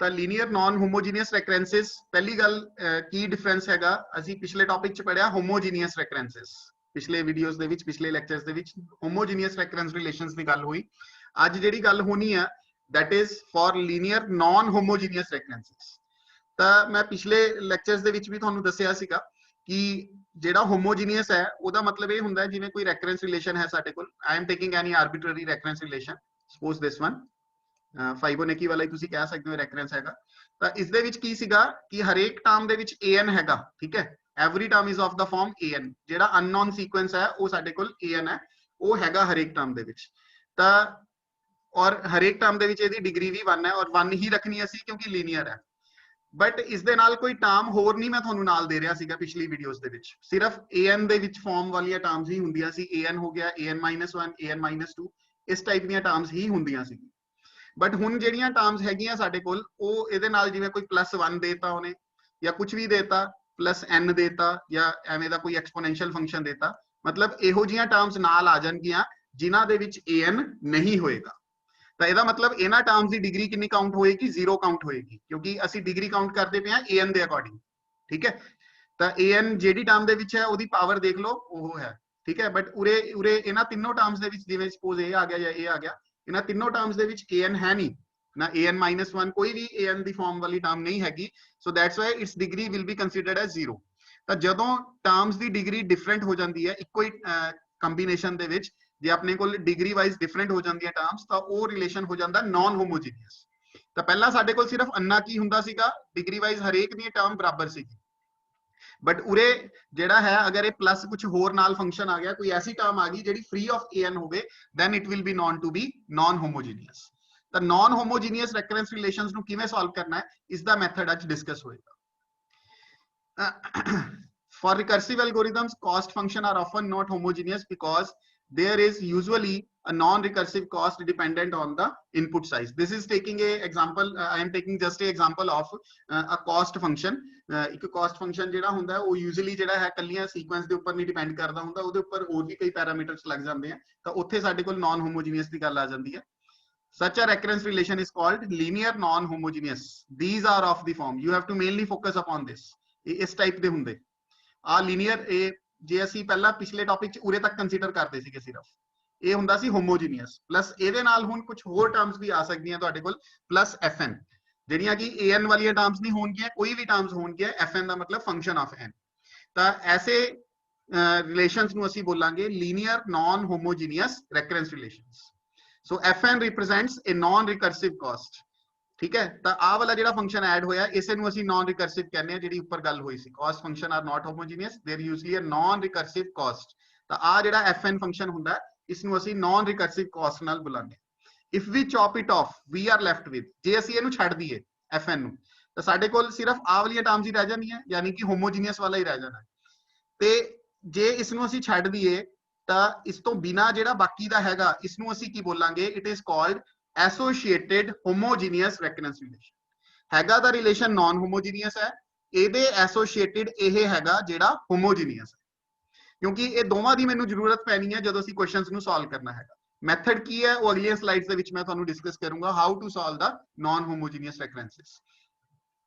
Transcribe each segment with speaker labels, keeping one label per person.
Speaker 1: ਤਾਂ ਲੀਨੀਅਰ ਨॉन ਹੋਮੋਜੀਨੀਅਸ ਰੈਕਰੈਂਸਸ ਪਹਿਲੀ ਗੱਲ ਕੀ ਡਿਫਰੈਂਸ ਹੈਗਾ ਅਸੀਂ ਪਿਛਲੇ ਟੌਪਿਕ ਚ ਪੜਿਆ ਹੋਮੋਜੀਨੀਅਸ ਰੈਕਰੈਂਸਸ ਪਿਛਲੇ ਵੀਡੀਓਜ਼ ਦੇ ਵਿੱਚ ਪਿਛਲੇ ਲੈਕਚਰਸ ਦੇ ਵਿੱਚ ਹੋਮੋਜੀਨੀਅਸ ਰੈਕਰੈਂਸ ਰਿਲੇਸ਼ਨਸ ਦੀ ਗੱਲ ਹੋਈ ਅੱਜ ਜਿਹੜੀ ਗੱਲ ਹੋਣੀ ਹੈ that is for linear non homogeneous recurrences ਤਾਂ ਮੈਂ ਪਿਛਲੇ ਲੈਕਚਰਸ ਦੇ ਵਿੱਚ ਵੀ ਤੁਹਾਨੂੰ ਦੱਸਿਆ ਸੀਗਾ ਕਿ ਜਿਹੜਾ ਹੋਮੋਜੀਨੀਅਸ ਹੈ ਉਹਦਾ ਮਤਲਬ ਇਹ ਹੁੰਦਾ ਹੈ ਜਿਵੇਂ ਕੋਈ ਰੈਕਰੈਂਸ ਰਿਲੇਸ਼ਨ ਹੈ ਸਾਡੇ ਕੋਲ I am taking any arbitrary reference relation suppose this one ਫਾਈਬੋਨੈਕੀ ਵਾਲਾ ਹੀ ਤੁਸੀਂ ਕਹਿ ਸਕਦੇ ਹੋ ਰੈਕਰੈਂਸ ਹੈਗਾ ਤਾਂ ਇਸ ਦੇ ਵਿੱਚ ਕੀ ਸੀਗਾ ਕਿ ਹਰੇਕ ਟਰਮ ਦੇ ਵਿੱਚ an ਹੈਗਾ ਠੀਕ ਹੈ every term is of the form an ਜਿਹੜਾ unknown sequence ਹੈ ਉਹ ਸਾਡੇ ਕੋਲ an ਹੈ ਉਹ ਹੈਗਾ ਹਰੇਕ ਟਰਮ ਦੇ ਵਿੱਚ ਤਾਂ ਔਰ ਹਰੇਕ ਟਰਮ ਦੇ ਵਿੱਚ ਇਹਦੀ ਡਿਗਰੀ ਵੀ 1 ਹੈ ਔਰ 1 ਹੀ ਰੱਖਣੀ ਅਸੀਂ ਕਿਉਂਕਿ ਲੀਨੀਅਰ ਹੈ ਬਟ ਇਸ ਦੇ ਨਾਲ ਕੋਈ ਟਰਮ ਹੋਰ ਨਹੀਂ ਮੈਂ ਤੁਹਾਨੂੰ ਨਾਲ ਦੇ ਰਿਹਾ ਸੀਗਾ ਪਿਛਲੀ ਵੀਡੀਓਜ਼ ਦੇ ਵਿੱਚ ਸਿਰਫ an ਦੇ ਵਿੱਚ ਫਾਰਮ ਵਾਲੀਆਂ ਟਰਮਸ ਹੀ ਹੁੰਦੀਆਂ ਸੀ an ਹੋ ਗਿਆ an-1 an-2 ਇਸ ਟਾਈਪ ਦੀਆਂ ਟਰਮਸ ਹੀ ਹੁੰਦੀਆਂ ਸੀ ਬਟ ਹੁਣ ਜਿਹੜੀਆਂ ਟਰਮਸ ਹੈਗੀਆਂ ਸਾਡੇ ਕੋਲ ਉਹ ਇਹਦੇ ਨਾਲ ਜਿਵੇਂ ਕੋਈ +1 ਦੇਤਾ ਉਹਨੇ ਜਾਂ ਕੁਝ ਵੀ ਦੇਤਾ +n ਦੇਤਾ ਜਾਂ ਐਵੇਂ ਦਾ ਕੋਈ ਐਕਸਪੋਨੈਂਸ਼ੀਅਲ ਫੰਕਸ਼ਨ ਦੇਤਾ ਮਤਲਬ ਇਹੋ ਜਿਹੀਆਂ ਟਰਮਸ ਨਾਲ ਆ ਜਾਣਗੀਆਂ ਜਿਨ੍ਹਾਂ ਦੇ ਵਿੱਚ an ਨਹੀਂ ਹੋਏਗਾ ਤਾਂ ਇਹਦਾ ਮਤਲਬ ਇਹਨਾਂ ਟਰਮਸ ਦੀ ਡਿਗਰੀ ਕਿੰਨੀ ਕਾਊਂਟ ਹੋਏਗੀ 0 ਕਾਊਂਟ ਹੋਏਗੀ ਕਿਉਂਕਿ ਅਸੀਂ ਡਿਗਰੀ ਕਾਊਂਟ ਕਰਦੇ ਪਏ ਹਾਂ an ਦੇ ਅਕੋਰਡਿੰਗ ਠੀਕ ਹੈ ਤਾਂ an ਜਿਹੜੀ ਟਰਮ ਦੇ ਵਿੱਚ ਹੈ ਉਹਦੀ ਪਾਵਰ ਦੇਖ ਲਓ ਉਹ ਹੈ ਠੀਕ ਹੈ ਬਟ ਉਰੇ ਇਹਨਾਂ ਤਿੰਨੋਂ ਟਰਮਸ ਦੇ ਵਿੱਚ ਜਿਵੇਂ ਸਪੋਜ਼ ਇਹ ਆ ਗਿਆ ਜਾਂ ਇਹ ਆ ਗਿਆ ਇਹਨਾਂ ਤਿੰਨੋਂ ਟਰਮਸ ਦੇ ਵਿੱਚ an ਹੈ ਨਹੀਂ ਨਾ an-1 ਕੋਈ ਵੀ an ਦੀ ਫਾਰਮ ਵਾਲੀ ਟਰਮ ਨਹੀਂ ਹੈਗੀ so that's why it's degree will be considered as 0 ਤਾਂ ਜਦੋਂ ਟਰਮਸ ਦੀ ਡਿਗਰੀ ਡਿਫਰੈਂਟ ਹੋ ਜਾਂਦੀ ਹੈ ਇੱਕੋ ਹੀ ਕੰਬੀਨੇਸ਼ਨ ਦੇ ਵਿੱਚ ਜੇ ਆਪਣੇ ਕੋਲ ਡਿਗਰੀ ਵਾਈਜ਼ ਡਿਫਰੈਂਟ ਹੋ ਜਾਂਦੀਆਂ ਟਰਮਸ ਤਾਂ ਉਹ ਰਿਲੇਸ਼ਨ ਹੋ ਜਾਂਦਾ ਨਾਨ ਹੋਮੋਜੀਨੀਅਸ ਤਾਂ ਪਹਿਲਾਂ ਸਾਡੇ ਕੋਲ ਸਿਰਫ ਅੰਨਾ ਕੀ ਹੁੰਦਾ ਸੀਗਾ ਡਿਗਰੀ ਵਾਈਜ਼ ਹਰੇਕ ਦੀ ਟਰਮ ਬਰਾਬਰ ਸੀਗੀ ਬਟ ਉਰੇ ਜਿਹੜਾ ਹੈ ਅਗਰ ਇਹ ਪਲੱਸ ਕੁਝ ਹੋਰ ਨਾਲ ਫੰਕਸ਼ਨ ਆ ਗਿਆ ਕੋਈ ਐਸੀ ਟਰਮ ਆ ਗਈ ਜਿਹੜੀ ਫ੍ਰੀ ਆਫ an ਹੋਵੇ then it will be known to be non homogeneous ਤਾਂ non homogeneous recurrence relations ਨੂੰ ਕਿਵੇਂ ਸੋਲਵ ਕਰਨਾ ਹੈ ਇਸ ਦਾ ਮੈਥਡ ਅੱਜ ਡਿਸਕਸ ਹੋਏਗਾ for recursive algorithms cost function are often not homogeneous because there is usually a non-recursive cost dependent on the input size. This is taking a example. I am taking just a example of a cost function. एक cost function ਜਿਹੜਾ ਹੁੰਦਾ ਹੈ ਉਹ usually ਜਿਹੜਾ ਹੈ ਕੱਲੀਆਂ sequence ਦੇ ਉੱਪਰ ਨਹੀਂ depend ਕਰਦਾ ਹੁੰਦਾ ਉਹਦੇ ਉੱਪਰ ਹੋਰ ਵੀ ਕਈ parameters ਲੱਗ ਜਾਂਦੇ ਆ ਤਾਂ ਉੱਥੇ ਸਾਡੇ ਕੋਲ non homogeneous ਦੀ ਗੱਲ ਆ ਜਾਂਦੀ ਹੈ. Such a recurrence relation is called linear non homogeneous. These are of the form. You have to mainly focus upon this. ਇਸ ਟਾਈਪ ਦੇ ਹੁੰਦੇ ਆ ਲੀਨੀਅਰ ਇਹ ਜੇ ਅਸੀਂ ਪਹਿਲਾਂ ਪਿਛਲੇ ਟੌਪਿਕ ਚ ਉਰੇ ਤੱਕ ਕੰਸੀਡਰ ਕਰਦੇ ਸੀਗੇ ਸਿਰਫ ਇਹ ਹੁੰਦਾ ਸੀ ਹੋਮੋਜੀਨੀਅਸ ਪਲੱਸ ਇਹਦੇ ਨਾਲ ਹੁਣ ਕੁਝ ਹੋਰ ਟਰਮਸ ਵੀ ਆ ਸਕਦੀਆਂ ਤੁਹਾਡੇ ਕੋਲ ਪਲੱਸ fn ਜਿਹੜੀਆਂ ਕਿ an ਵਾਲੀਆਂ ਟਰਮਸ ਨਹੀਂ ਹੋਣਗੀਆਂ ਕੋਈ ਵੀ ਟਰਮਸ ਹੋਣਗੀਆਂ fn ਦਾ ਮਤਲਬ ਫੰਕਸ਼ਨ ਆਫ n ਤਾਂ ਐਸੇ ਰਿਲੇਸ਼ਨਸ ਨੂੰ ਅਸੀਂ ਬੋਲਾਂਗੇ ਲੀਨੀਅਰ ਨਾਨ ਹੋਮੋਜੀਨੀਅਸ ਰੈਕਰੈਂਸ ਰਿਲੇਸ਼ਨਸ ਸੋ fn ਰਿਪਰੈਜ਼ੈਂਟਸ ਅ ਨਾਨ ਰਿਕਰਸਿਵ ਕਾਸਟ ठीक है ਤਾਂ ਆ ਵਾਲਾ ਜਿਹੜਾ ਫੰਕਸ਼ਨ ਐਡ ਹੋਇਆ ਇਸੇ ਨੂੰ ਅਸੀਂ ਨਾਨ ਰਿਕਰਸਿਵ ਕਹਿੰਦੇ ਆ ਜਿਹੜੀ ਉੱਪਰ ਗੱਲ ਹੋਈ ਸੀ cost function are not homogeneous there usually a non recursive cost ਤਾਂ ਆ ਜਿਹੜਾ fn ਫੰਕਸ਼ਨ ਹੁੰਦਾ ਇਸ ਨੂੰ ਅਸੀਂ ਨਾਨ ਰਿਕਰਸਿਵ ਕਾਸਟ ਨਾਲ ਬੁਲਾਉਂਦੇ if we chop it off we are left with ਜੇ ਅਸੀਂ ਇਹਨੂੰ ਛੱਡ ਦਈਏ fn ਨੂੰ ਤਾਂ ਸਾਡੇ ਕੋਲ ਸਿਰਫ ਆ ਵਾਲੀਆਂ ਟਰਮਸ ਹੀ ਰਹਿ ਜਾਂਦੀਆਂ ਯਾਨੀ ਕਿ ਹੋਮੋਜੀਨੀਅਸ ਵਾਲਾ ਹੀ ਰਹਿ ਜਾਣਾ ਤੇ ਜੇ ਇਸ ਨੂੰ ਅਸੀਂ ਛੱਡ ਦਈਏ ਤਾਂ ਇਸ ਤੋਂ ਬਿਨਾ ਜਿਹੜਾ ਬਾਕੀ ਦਾ ਹੈਗਾ ਇਸ ਨੂੰ ਅਸੀਂ ਕੀ ਬੋਲਾਂਗੇ it is called associated homogeneous recurrence relation ਹੈਗਾ ਦਾ ਰਿਲੇਸ਼ਨ ਨਾਨ ਹੋਮੋਜੀਨੀਅਸ ਹੈ ਇਹਦੇ ਐਸੋਸੀਏਟਿਡ ਇਹ ਹੈਗਾ ਜਿਹੜਾ ਹੋਮੋਜੀਨੀਅਸ ਹੈ ਕਿਉਂਕਿ ਇਹ ਦੋਵਾਂ ਦੀ ਮੈਨੂੰ ਜ਼ਰੂਰਤ ਪੈਣੀ ਹੈ ਜਦੋਂ ਅਸੀਂ ਕੁਐਸਚਨਸ ਨੂੰ ਸੋਲਵ ਕਰਨਾ ਹੈਗਾ ਮੈਥਡ ਕੀ ਹੈ ਉਹ ਅਗਲੀਆਂ ਸਲਾਈਡਸ ਦੇ ਵਿੱਚ ਮੈਂ ਤੁਹਾਨੂੰ ਡਿਸਕਸ ਕਰੂੰਗਾ how to solve the non homogeneous recurrences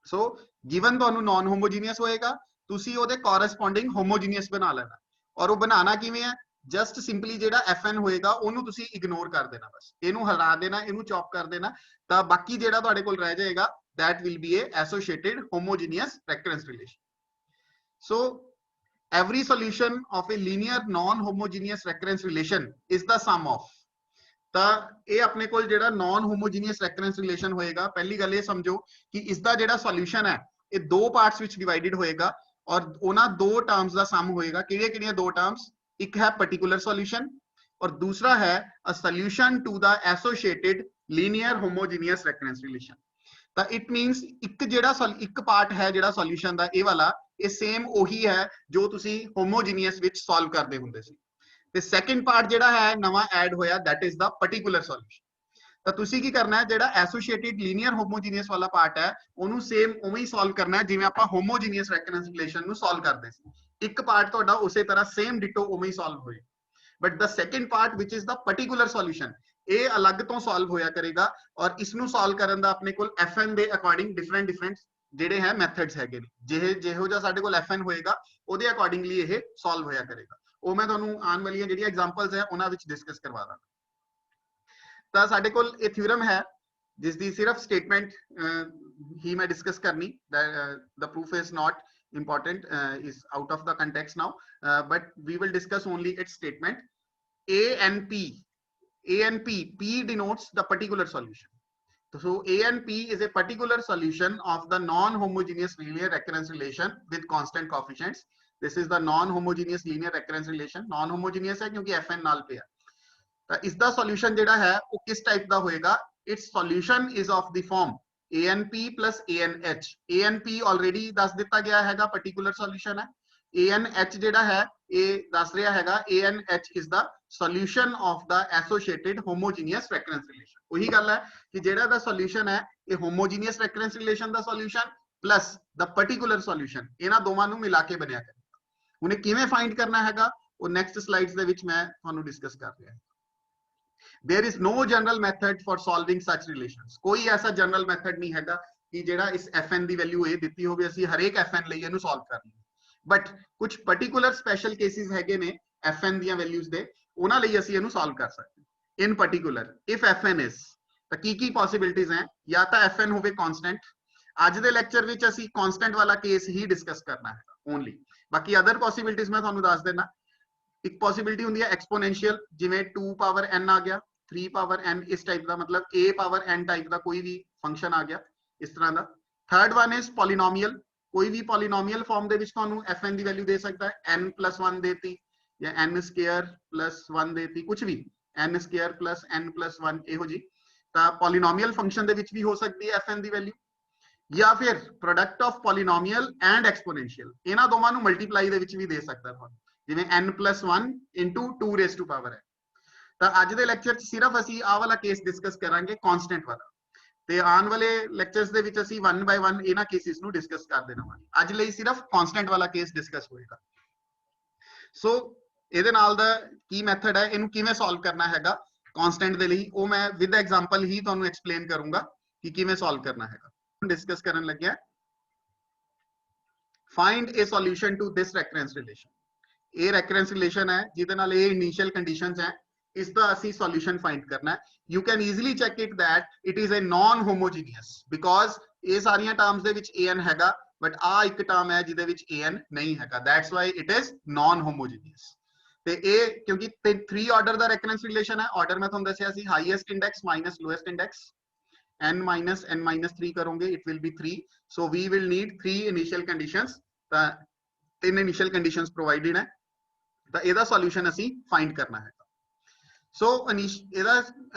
Speaker 1: so given ਤੁਹਾਨੂੰ ਨਾਨ ਹੋਮੋਜੀਨੀਅਸ ਹੋਏਗਾ ਤੁਸੀਂ ਉਹਦੇ ਕੋਰਸਪੋਂਡਿੰਗ ਹੋਮੋਜੀਨੀਅਸ ਬਣਾ ਲੈਣਾ ਔਰ ਉਹ ਬਣਾਉਣਾ ਕਿਵੇਂ ਹੈ ਜਸਟ ਸਿੰਪਲੀ ਜਿਹੜਾ fn ਹੋਏਗਾ ਉਹਨੂੰ ਤੁਸੀਂ ਇਗਨੋਰ ਕਰ ਦੇਣਾ ਬਸ ਇਹਨੂੰ ਹਟਾ ਦੇਣਾ ਇਹਨੂੰ ਚੌਪ ਕਰ ਦੇਣਾ ਤਾਂ ਬਾਕੀ ਜਿਹੜਾ ਤੁਹਾਡੇ ਕੋਲ ਰਹਿ ਜਾਏਗਾ that will be a associated homogeneous recurrence relation so every solution of a linear non homogeneous recurrence relation is the sum of ਤਾਂ ਇਹ ਆਪਣੇ ਕੋਲ ਜਿਹੜਾ non homogeneous recurrence relation ਹੋਏਗਾ ਪਹਿਲੀ ਗੱਲ ਇਹ ਸਮਝੋ ਕਿ ਇਸ ਦਾ ਜਿਹੜਾ ਸੋਲੂਸ਼ਨ ਹੈ ਇਹ ਦੋ ਪਾਰਟਸ ਵਿੱਚ ਡਿਵਾਈਡਡ ਹੋਏਗਾ ਔਰ ਉਹਨਾਂ ਦੋ ਟਰਮਸ ਦਾ ਸਮ ਹੋਏਗਾ ਕਿਹੜੀਆਂ ਦੋ ਟਰਮਸ ਇੱਕ ਹੈ particular solution और दूसरा है a solution to the associated linear homogeneous recurrence relation ਤਾਂ it means ਇੱਕ ਜਿਹੜਾ ਇੱਕ ਪਾਰਟ ਹੈ ਜਿਹੜਾ ਸੋਲੂਸ਼ਨ ਦਾ ਇਹ ਵਾਲਾ ਇਹ ਸੇਮ ਉਹੀ ਹੈ ਜੋ ਤੁਸੀਂ ਹੋਮੋਜੀਨੀਅਸ ਵਿੱਚ ਸੋਲਵ ਕਰਦੇ ਹੁੰਦੇ ਸੀ ਤੇ ਸੈਕੰਡ ਪਾਰਟ ਜਿਹੜਾ ਹੈ ਨਵਾਂ ਐਡ ਹੋਇਆ that is the particular solution ਤਾਂ ਤੁਸੀਂ ਕੀ ਕਰਨਾ ਹੈ ਜਿਹੜਾ ਐਸੋਸੀਏਟਿਡ ਲੀਨੀਅਰ ਹੋਮੋਜੀਨੀਅਸ ਵਾਲਾ ਪਾਰਟ ਹੈ ਉਹਨੂੰ ਸੇਮ ਉਵੇਂ ਹੀ ਸੋਲਵ ਕਰਨਾ ਹੈ ਜਿਵੇਂ ਆਪਾਂ ਹੋਮੋਜੀਨੀਅਸ ਰੈਕਰੈਂਸ ਰਿਲੇਸ਼ਨ ਨੂੰ ਸੋਲਵ ਕਰਦੇ ਸੀ ਇੱਕ ਪਾਰਟ ਤੁਹਾਡਾ ਉਸੇ ਤਰ੍ਹਾਂ ਸੇਮ ਡਿਟੋ ਉਵੇਂ ਹੀ ਸੋਲਵ ਹੋਏ but the second part which is the particular solution ਇਹ ਅਲੱਗ ਤੋਂ ਸੋਲਵ ਹੋਇਆ ਕਰੇਗਾ ਔਰ ਇਸ ਨੂੰ ਸੋਲਵ ਕਰਨ ਦਾ ਆਪਣੇ ਕੋਲ FN ਦੇ ਅਕੋਰਡਿੰਗ ਡਿਫਰੈਂਟ ਜਿਹੜੇ ਹੈ ਮੈਥਡਸ ਹੈਗੇ ਨੇ ਜਿਹੋ ਜਿਹਾ ਸਾਡੇ ਕੋਲ FN ਹੋਏਗਾ ਉਹਦੇ ਅਕੋਰਡਿੰਗਲੀ ਇਹ ਸੋਲਵ ਹੋਇਆ ਕਰੇਗਾ ਉਹ ਮੈਂ ਤੁਹਾਨੂੰ ਆਉਣ ਵਾਲੀਆਂ ਜਿਹੜੀਆਂ ਐਗਜ਼ਾਮਪਲਸ ਹੈ ਉਹਨਾਂ ਵਿੱਚ ਡਿਸਕਸ ਕਰਵਾ ਦਾਂਗਾ ਤਾਂ ਸਾਡੇ ਕੋਲ ਇਹ ਥਿਊਰਮ ਹੈ ਜਿਸ ਦੀ ਸਿਰਫ ਸਟੇਟਮੈਂਟ ਹੀ ਮੈਂ ਡਿਸਕਸ ਕਰਨੀ the proof is not important is out of the context now but we will discuss only its statement A and P denotes the particular solution. So A and P is a particular solution of the non-homogeneous linear recurrence relation with constant coefficients. This is the non-homogeneous linear recurrence relation. Non-homogeneous है क्योंकि FN नाल पे है. तो इसका solution जेड़ा है वो किस टाइप का होएगा? Its solution is of the form ANP plus ANH. ANP already दस दिता गया हैगा particular solution है. ANH जेड़ा है ये दस रहा हैगा ANH is the solution of the associated homogeneous recurrence relation. वही गल है कि जेड़ा दा solution है ये homogeneous recurrence relation दा solution plus the particular solution इना दोवां नू मिला के बनया करेगा उन्हें किवें फाइंड करना हैगा वो नेक्स्ट स्लाइड्स दे विच मैं तुहानू डिस्कस कर रहा हां there is no general method for solving such relations कोई ऐसा जनरल मेथड नहीं हैगा कि जेड़ा इस fn दी वैल्यू ए दित्ती होवे ਅਸੀਂ हरेक fn ਲਈ ਇਹਨੂੰ ਸੋਲਵ ਕਰ ਲਈਏ बट कुछ पर्टिकुलर स्पेशल केसेस हैगे ने fn ਦੀਆਂ ਵੈਲਿਊਜ਼ ਦੇ ਉਹਨਾਂ ਲਈ ਅਸੀਂ ਇਹਨੂੰ ਸੋਲਵ ਕਰ ਸਕਦੇ ਹਾਂ ਇਨ ਪਾਰਟਿਕੂਲਰ ਇਫ fn is ਤਾਂ ਕੀ ਪੋਸਿਬਿਲਿਟੀਜ਼ ਹੈ ਜਾਂ ਤਾਂ fn ਹੋਵੇ ਕਾਂਸਟੈਂਟ ਅੱਜ ਦੇ ਲੈਕਚਰ ਵਿੱਚ ਅਸੀਂ ਕਾਂਸਟੈਂਟ ਵਾਲਾ ਕੇਸ ਹੀ ਡਿਸਕਸ ਕਰਨਾ ਹੈ ਓਨਲੀ ਬਾਕੀ ਅਦਰ ਪੋਸਿਬਿਲਿਟੀਜ਼ ਮੈਂ ਤੁਹਾਨੂੰ ਦੱਸ ਦੇਣਾ ਇੱਕ ਪੋਸਿਬਿਲਿਟੀ ਹੁੰਦੀ ਹੈ ਐਕਸਪੋਨੈਂਸ਼ੀਅਲ ਜਿਵੇਂ 2 ਪਾਵਰ n ਆ ਗਿਆ 3 ਪਾਵਰ n ਇਸ ਟਾਈਪ ਦਾ ਮਤਲਬ a ਪਾਵਰ n ਟਾਈਪ ਦਾ ਕੋਈ ਵੀ ਫੰਕਸ਼ਨ ਆ ਗਿਆ ਇਸ ਤਰ੍ਹਾਂ ਦਾ ਥਰਡ ਵਨ ਇਜ਼ ਪੋਲੀਨੋਮੀਅਲ कोई भी पॉलीनोमियल फॉर्म दे विच तुहानू fn दी वैल्यू दे सकता है n+1 देती या n² + 1 देती कुछ भी n² + n+1 ਇਹੋ ਜੀ ਤਾਂ ਪੋਲੀਨੋਮੀਅਲ ਫੰਕਸ਼ਨ ਦੇ ਵਿੱਚ ਵੀ ਹੋ ਸਕਦੀ ਹੈ fn ਦੀ ਵੈਲਿਊ ਜਾਂ ਫਿਰ ਪ੍ਰੋਡਕਟ ਆਫ ਪੋਲੀਨੋਮੀਅਲ ਐਂਡ ਐਕਸਪੋਨੈਂਸ਼ੀਅਲ ਇਹਨਾਂ ਦੋਵਾਂ ਨੂੰ ਮਲਟੀਪਲਾਈ ਦੇ ਵਿੱਚ ਵੀ ਦੇ ਸਕਦਾ ਤੁਹਾਨੂੰ ਜਿਵੇਂ n+1 * 2⁻⁴ ਹੈ ਤਾਂ ਅੱਜ ਦੇ ਲੈਕਚਰ 'ਚ ਸਿਰਫ ਅਸੀਂ ਆਹ ਵਾਲਾ ਕੇਸ ਡਿਸਕਸ ਕਰਾਂਗੇ ਕਾਂਸਟੈਂਟ ਵਾਲਾ ਤੇ ਆਉਣ ਵਾਲੇ ਲੈਕਚਰਸ ਦੇ ਵਿੱਚ ਅਸੀਂ 1 ਬਾਈ 1 ਇਹਨਾਂ ਕੇਸਿਸ ਨੂੰ ਡਿਸਕਸ ਕਰਦੇ ਰਹਾਂਗੇ ਅੱਜ ਲਈ ਸਿਰਫ ਕਾਂਸਟੈਂਟ ਵਾਲਾ ਕੇਸ ਡਿਸਕਸ ਹੋਏਗਾ ਸੋ ਇਹਦੇ ਨਾਲ ਦਾ ਕੀ ਮੈਥਡ ਹੈ ਇਹਨੂੰ ਕਿਵੇਂ ਸੋਲਵ ਕਰਨਾ ਹੈਗਾ ਕਾਂਸਟੈਂਟ ਦੇ ਲਈ ਉਹ ਮੈਂ ਵਿਦ ਐਗਜ਼ਾਮਪਲ ਹੀ ਤੁਹਾਨੂੰ ਐਕਸਪਲੇਨ ਕਰੂੰਗਾ ਕਿ ਕਿਵੇਂ ਸੋਲਵ ਕਰਨਾ ਹੈਗਾ ਡਿਸਕਸ ਕਰਨ ਲੱਗਿਆ find a solution to this recurrence relation ਇਹ recurrence relation ਹੈ ਜਿਹਦੇ ਨਾਲ ਇਹ ਇਨੀਸ਼ੀਅਲ ਕੰਡੀਸ਼ਨਸ ਹੈ इसका ਅਸੀਂ solution find करना है you can easily check it that it is a non homogeneous because ਇਹ ਸਾਰੀਆਂ ਟਰਮਸ ਦੇ ਵਿੱਚ an ਹੈਗਾ but ਆ ਇੱਕ ਟਰਮ ਹੈ ਜਿਹਦੇ ਵਿੱਚ an ਨਹੀਂ ਹੈਗਾ that's why it is non homogeneous ਤੇ ਇਹ ਕਿਉਂਕਿ 3 ਆਰਡਰ ਦਾ ਰੈਕਰੈਂਸ ਰਿਲੇਸ਼ਨ ਹੈ ਆਰਡਰ ਮੈਂ ਤੁਹਾਨੂੰ ਦੱਸਿਆ ਸੀ highest index minus lowest index n-3 ਕਰੋਗੇ it will be 3 so we will need 3 initial conditions ਤਾਂ 3 initial conditions provided ਹੈ ਤਾਂ ਇਹਦਾ ਸੋਲੂਸ਼ਨ ਅਸੀਂ ਫਾਈਂਡ ਕਰਨਾ ਹੈ So ਇਹਦਾ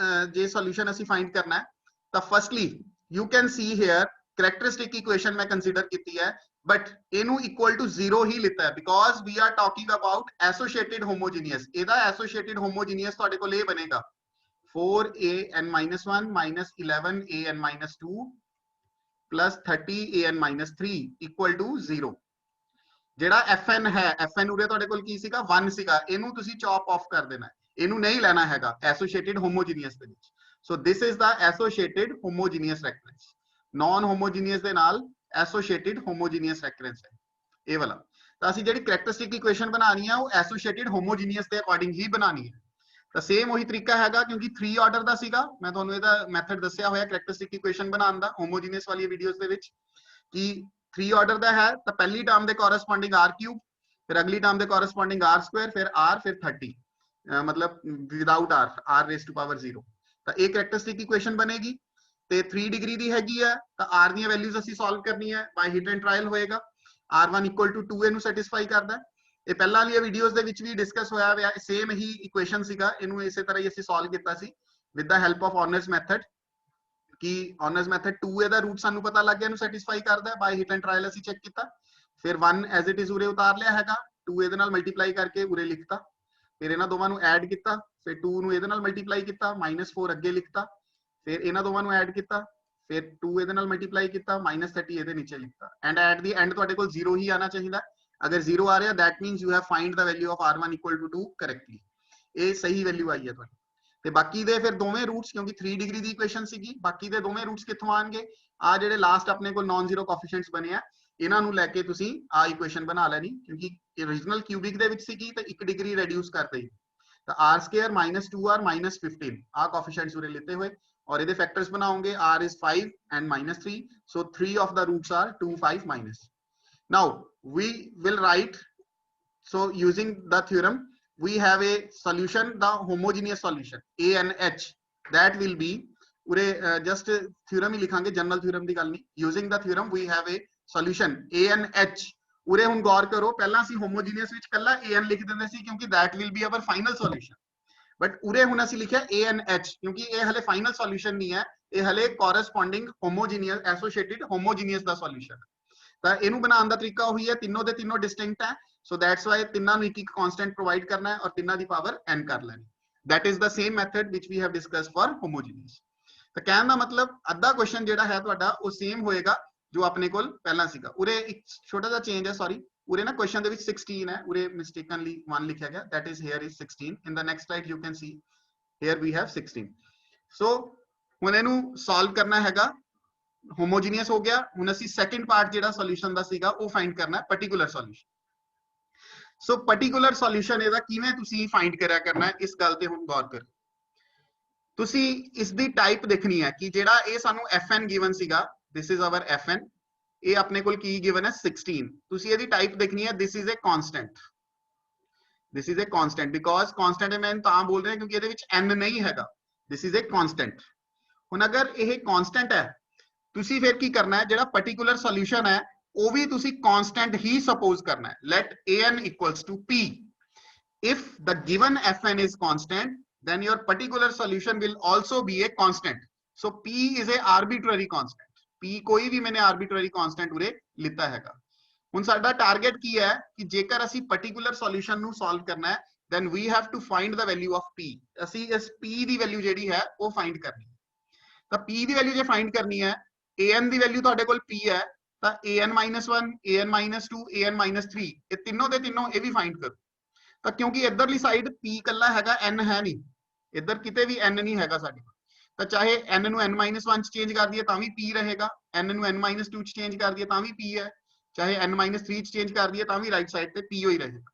Speaker 1: ਜੇ ਸੋਲੂਸ਼ਨ ਅਸੀਂ ਫਾਈਂਡ ਕਰਨਾ ਹੈ ਤਾਂ firstly you can see here characteristic equation ਮੈਂ ਕੰਸੀਡਰ ਕੀਤੀ ਹੈ ਬਟ ਇਹਨੂੰ ਇਕੁਅਲ ਟੂ 0 ਹੀ ਲਿੱਤਾ ਹੈ because we are talking about associated homogeneous ਇਹਦਾ ਐਸੋਸੀਏਟਿਡ ਹੋਮੋਜੀਨੀਅਸ ਤੁਹਾਡੇ ਕੋਲ ਇਹ ਬਣੇਗਾ 4an-1 minus 11an-2 plus 30an-3 equal to 0 ਜਿਹੜਾ fn ਹੈ fn ਉਰੇ ਤੁਹਾਡੇ ਕੋਲ ਕੀ ਸੀਗਾ 1 ਸੀਗਾ ਇਹਨੂੰ ਤੁਸੀਂ ਚੌਪ ਆਫ ਕਰ ਦੇਣਾ ਇਹਨੂੰ ਨਹੀਂ ਲੈਣਾ ਹੈਗਾ ਐਸੋਸੀਏਟਿਡ ਹੋਮੋਜੀਨੀਅਸ ਦੇ ਵਿੱਚ so this is the associated homogeneous recurrence non homogeneous ਦੇ ਨਾਲ ਐਸੋਸੀਏਟਿਡ ਹੋਮੋਜੀਨੀਅਸ ਰੈਕਰੈਂਸ ਹੈ ਇਹ ਵਾਲਾ ਤਾਂ ਅਸੀਂ ਜਿਹੜੀ ਕੈਰੈਕਟਰਿਸਟਿਕ ਇਕੁਏਸ਼ਨ ਬਣਾਣੀ ਹੈ ਉਹ ਐਸੋਸੀਏਟਿਡ ਹੋਮੋਜੀਨੀਅਸ ਦੇ ਅਕੋਰਡਿੰਗ ਹੀ ਬਣਾਣੀ ਹੈ ਤਾਂ ਸੇਮ ਉਹੀ ਤਰੀਕਾ ਹੈਗਾ ਕਿਉਂਕਿ 3 ਆਰਡਰ ਦਾ ਸੀਗਾ ਮੈਂ ਤੁਹਾਨੂੰ ਇਹਦਾ ਮੈਥਡ ਦੱਸਿਆ ਹੋਇਆ ਕੈਰੈਕਟਰਿਸਟਿਕ ਇਕੁਏਸ਼ਨ ਬਣਾਉਣ ਦਾ ਹੋਮੋਜੀਨੀਅਸ ਵਾਲੀ ਵੀਡੀਓਜ਼ ਦੇ ਵਿੱਚ ਕਿ 3 ਆਰਡਰ ਦਾ ਹੈ ਤਾਂ ਪਹਿਲੀ ਟਰਮ ਦੇ ਕੋਰਸਪੋਂਡਿੰਗ r³ ਫਿਰ ਅਗਲੀ ਟਰਮ ਦੇ ਕੋਰਸਪੋਂਡਿੰਗ r² ਫਿਰ r ਫਿਰ 30 मतलब without r raise to power 0 ਤਾਂ ਇਹ ਕੈਰੈਕਟਰਿਸਟਿਕ ਇਕੁਏਸ਼ਨ ਬਣੇਗੀ ਤੇ 3 ਡਿਗਰੀ ਦੀ ਹੈਗੀ ਹੈ ਤਾਂ r ਦੀਆਂ ਵੈਲਿਊਜ਼ ਅਸੀਂ ਸੋਲਵ ਕਰਨੀ ਹੈ ਬਾਈ ਹਿਟ ਐਂਡ ਟ੍ਰਾਇਲ ਹੋਏਗਾ r1 = 2 ਇਹਨੂੰ ਸੈਟੀਸਫਾਈ ਕਰਦਾ ਇਹ ਪਹਿਲਾਂ ਵਾਲੀ ਵੀਡੀਓਜ਼ ਦੇ ਵਿੱਚ ਵੀ ਡਿਸਕਸ ਹੋਇਆ ਹੋਇਆ ਸੇਮ ਹੀ ਇਕੁਏਸ਼ਨ ਸੀਗਾ ਇਹਨੂੰ ਇਸੇ ਤਰ੍ਹਾਂ ਹੀ ਅਸੀਂ ਸੋਲਵ ਕੀਤਾ ਸੀ with the help of Horner's method ਕਿ ਆਨਰਸ ਮੈਥਡ 2 ਇਹਦਾ ਰੂਟ ਸਾਨੂੰ ਪਤਾ ਲੱਗ ਗਿਆ ਇਹਨੂੰ ਸੈਟੀਸਫਾਈ ਕਰਦਾ ਬਾਈ ਹਿਟ ਐਂਡ ਟ੍ਰਾਇਲ ਅਸੀਂ ਚੈੱਕ ਕੀਤਾ ਫਿਰ 1 ਐਜ਼ ਇਟ ਇਜ਼ ਉਰੇ ਉਤਾਰ ਲਿਆ ਹੈਗਾ 2 ਇਹਦੇ ਨਾਲ ਮਲਟੀਪਲਾਈ ਕਰਕੇ ਉਰੇ ਲਿਖਤਾ ਫਿਰ ਇਹਨਾਂ ਦੋਵਾਂ ਨੂੰ ਐਡ ਕੀਤਾ ਫਿਰ 2 ਨੂੰ ਇਹਦੇ ਨਾਲ ਮਲਟੀਪਲਾਈ ਕੀਤਾ -4 ਅੱਗੇ ਲਿਖਤਾ ਫਿਰ ਇਹਨਾਂ ਦੋਵਾਂ ਨੂੰ ਐਡ ਕੀਤਾ ਫਿਰ 2 ਇਹਦੇ ਨਾਲ ਮਲਟੀਪਲਾਈ ਕੀਤਾ -30 ਇਹਦੇ ਨੀਚੇ ਲਿਖਤਾ ਐਂਡ ਐਟ ਦੀ ਐਂਡ ਤੁਹਾਡੇ ਕੋਲ 0 ਹੀ ਆਣਾ ਚਾਹੀਦਾ ਅਗਰ 0 ਆ ਰਿਹਾ that means you have find the value of r1 = 2 correctly ਇਹ ਸਹੀ ਵੈਲਿਊ ਆਈ ਹੈ ਤੁਹਾਡੀ ਤੇ ਬਾਕੀ ਦੇ ਫਿਰ ਦੋਵੇਂ ਰੂਟਸ ਕਿਉਂਕਿ 3 ਡਿਗਰੀ ਦੀ ਇਕੁਏਸ਼ਨ ਸੀਗੀ ਬਾਕੀ ਦੇ ਦੋਵੇਂ ਰੂਟਸ ਕਿੱਥੋਂ ਆਣਗੇ ਆ ਜਿਹੜੇ ਲਾਸਟ ਆਪਣੇ ਕੋਲ ਨਾਨ ਜ਼ੀਰੋ ਕੋਐਫੀਸ਼ੀਐਂਟਸ ਬਣੇ ਆ ਇਹਨਾਂ ਨੂੰ ਲੈ ਕੇ ਤੁਸੀਂ ਆ ਇਕੁਏਸ਼ਨ ਬਣਾ ਲੈਣੀ ਕਿਉਂਕਿ origignal cubic ਦੇ ਵਿੱਚ ਸੀਗੀ ਤੇ 1 ਡਿਗਰੀ ਰਿਡਿਊਸ ਕਰਤੇ ਤਾਂ r square minus 2r minus 15 ਆ ਕੋਐਫੀਸ਼ੀਐਂਟਸ ਉਰੇ ਲਿੱਤੇ ਹੋਏ और ये फैक्टर्स बनाओगे r is 5 and minus 3 so 3 of the roots are 2 5 minus now we will write so using the theorem we have a solution the homogeneous solution a and h that will be ure just theorem hi likhange general theorem di gall nahi using the theorem we have a solution a and h ure hun gaur karo pehla assi homogeneous vich kalla a n likh dende si kyunki that will be our final solution but उरे हुन ਅਸੀਂ ਲਿਖਿਆ a and h ਕਿਉਂਕਿ ਇਹ ਹਲੇ final solution ਨਹੀਂ ਹੈ ਇਹ ਹਲੇ ਕੋਰਸਪੋਂਡਿੰਗ ਹੋਮੋਜੀਨੀਅਸ ਐਸੋਸੀਏਟਿਡ ਹੋਮੋਜੀਨੀਅਸ ਦਾ ਸੋਲੂਸ਼ਨ ਤਾਂ ਇਹਨੂੰ ਬਣਾਉਣ ਦਾ ਤਰੀਕਾ ਉਹੀ ਹੈ ਤਿੰਨੋਂ ਦੇ ਤਿੰਨੋਂ ਡਿਸਟਿੰਕਟ ਹੈ ਸੋ ਦੈਟਸ ਵਾਈ ਤਿੰਨਾਂ ਨੂੰ ਇੱਕ ਇੱਕ ਕਾਂਸਟੈਂਟ ਪ੍ਰੋਵਾਈਡ ਕਰਨਾ ਹੈ ਔਰ ਤਿੰਨਾਂ ਦੀ ਪਾਵਰ n ਕਰ ਲੈਣੀ that is the same method which we have discussed for homogeneous ਤਾਂ ਕਹਿਣ ਦਾ ਮਤਲਬ ਅੱਧਾ ਕੁਐਸਚਨ ਜਿਹੜਾ ਹੈ ਤੁਹਾਡਾ ਉਹ ਸੇਮ ਹੋਏਗਾ ਜੋ ਆਪਣੇ ਕੋਲ ਪਹਿਲਾਂ ਸੀਗਾ ਉਰੇ ਇੱਕ ਛੋਟਾ ਜਿਹਾ ਚੇਂਜ ਹੈ ਸੌਰੀ उरे ना क्वेश्चन दे विच 16 है उरे mistakenly 1 लिखा गया that is here is 16 in the next slide you can see here we have 16 so हुन इनु सॉल्व करना हैगा homogeneous हो गया हुन ਅਸੀਂ सेकंड पार्ट जेड़ा सॉल्यूशन दा सीगा ਉਹ फाइंड करना है particular solution so particular solution ਇਹਦਾ ਕਿਵੇਂ ਤੁਸੀਂ फाइंड ਕਰਿਆ ਕਰਨਾ ਹੈ ਇਸ ਗੱਲ ਤੇ ਹੁਣ ਗੌਰ ਕਰੋ ਤੁਸੀਂ ਇਸ ਦੀ ਟਾਈਪ ਦੇਖਣੀ ਹੈ ਕਿ ਜਿਹੜਾ ਇਹ ਸਾਨੂੰ fn given ਸੀਗਾ this is our fn ਇਹ ਆਪਣੇ ਕੋਲ ਕੀ ਗਿਵਨ ਹੈ 16 ਤੁਸੀਂ ਇਹਦੀ ਟਾਈਪ ਦੇਖਣੀ ਹੈ this is a constant because constant ਮੈਂ ਤਾਂ ਬੋਲ ਰਿਹਾ ਕਿਉਂਕਿ ਇਹਦੇ ਵਿੱਚ n ਨਹੀਂ ਹੈਗਾ this is a constant ਹੁਣ ਅਗਰ ਇਹ constant ਹੈ ਤੁਸੀਂ ਫਿਰ ਕੀ ਕਰਨਾ ਹੈ ਜਿਹੜਾ ਪਾਰਟਿਕੂਲਰ ਸੋਲੂਸ਼ਨ ਹੈ ਉਹ ਵੀ ਤੁਸੀਂ constant ਹੀ ਸਪੋਜ਼ ਕਰਨਾ ਹੈ let an equals to p if the given fn is constant then your particular solution will also be a constant so p is a arbitrary constant p कोई भी मैंने arbitrary constant उरे लिता हैगा हुन साडा target की है कि जेकर ਅਸੀਂ ਪਾਰਟਿਕੂਲਰ ਸੋਲੂਸ਼ਨ ਨੂੰ ਸੋਲਵ ਕਰਨਾ ਹੈ then we have to find the value of p ਅਸੀਂ ਇਸ p ਦੀ ਵੈਲਿਊ ਜਿਹੜੀ ਹੈ ਉਹ ਫਾਈਂਡ ਕਰਨੀ ਹੈ ਤਾਂ p ਦੀ ਵੈਲਿਊ ਜੇ ਫਾਈਂਡ ਕਰਨੀ ਹੈ an ਦੀ ਵੈਲਿਊ ਤੁਹਾਡੇ ਕੋਲ p ਹੈ ਤਾਂ an - 1 an - 2 an - 3 ਇਹ ਤਿੰਨੋਂ ਦੇ ਤਿੰਨੋਂ ਇਹ ਵੀ ਫਾਈਂਡ ਕਰੋ ਤਾਂ ਕਿਉਂਕਿ ਇਧਰਲੀ ਸਾਈਡ p ਕੱਲਾ ਹੈਗਾ n ਹੈ ਨਹੀਂ ਇਧਰ ਕਿਤੇ ਵੀ n ਨਹੀਂ ਹੈਗਾ ਸਾਡੇ ਕੋਲ ਤਾਂ ਚਾਹੇ n ਨੂੰ n - 1 ਚ ਚੇਂਜ ਕਰ ਦਈਏ ਤਾਂ ਵੀ p ਰਹੇਗਾ n ਨੂੰ n - 2 ਚ ਚੇਂਜ ਕਰ ਦਈਏ ਤਾਂ ਵੀ p ਹੈ ਚਾਹੇ n - 3 ਚ ਚੇਂਜ ਕਰ ਦਈਏ ਤਾਂ ਵੀ ਰਾਈਟ ਸਾਈਡ ਤੇ p ਹੋਈ ਰਹੇਗਾ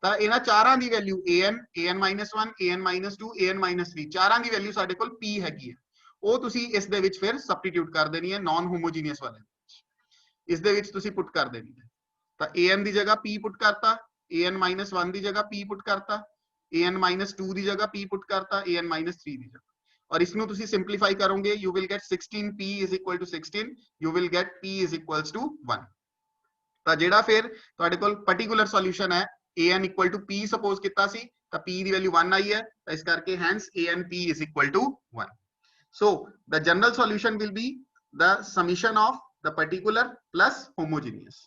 Speaker 1: ਤਾਂ ਇਹਨਾਂ ਚਾਰਾਂ ਦੀ value an an - 1 an - 2 an - 3 ਚਾਰਾਂ ਦੀ ਵੈਲਿਊ ਸਾਡੇ ਕੋਲ p ਹੈਗੀ ਹੈ ਉਹ ਤੁਸੀਂ ਇਸ ਦੇ ਵਿੱਚ ਫਿਰ ਸਬਸਟੀਟਿਊਟ ਕਰ ਦੇਣੀ ਹੈ ਨਾਨ ਹੋਮੋਜੀਨੀਅਸ ਵਾਲੇ ਇਸ ਦੇ ਵਿੱਚ ਤੁਸੀਂ ਪੁੱਟ ਕਰ ਦੇਣੀ ਹੈ ਤਾਂ an ਦੀ ਜਗ੍ਹਾ p ਪੁੱਟ ਕਰਤਾ an - 1 ਦੀ ਜਗ੍ਹਾ p ਪੁੱਟ ਕਰਤਾ an - 2 ਦੀ ਜਗ੍ਹਾ p ਪੁੱਟ ਕਰਤਾ an - 3 ਦੀ ਜਗ੍ਹਾ और इसमें तुसी सिंपलीफाई करोगे you will get 16p is equal to 16 you will get p is equals to 1 ਤਾਂ ਜਿਹੜਾ ਫਿਰ ਤੁਹਾਡੇ ਕੋਲ ਪਾਰਟਿਕੂਲਰ ਸੋਲੂਸ਼ਨ ਹੈ an equal to p suppose ਕੀਤਾ ਸੀ ਤਾਂ p ਦੀ ਵੈਲਿਊ 1 ਆਈ ਹੈ ਤਾਂ ਇਸ ਕਰਕੇ hence an p is equal to 1 so the general solution will be the summation of the particular plus homogeneous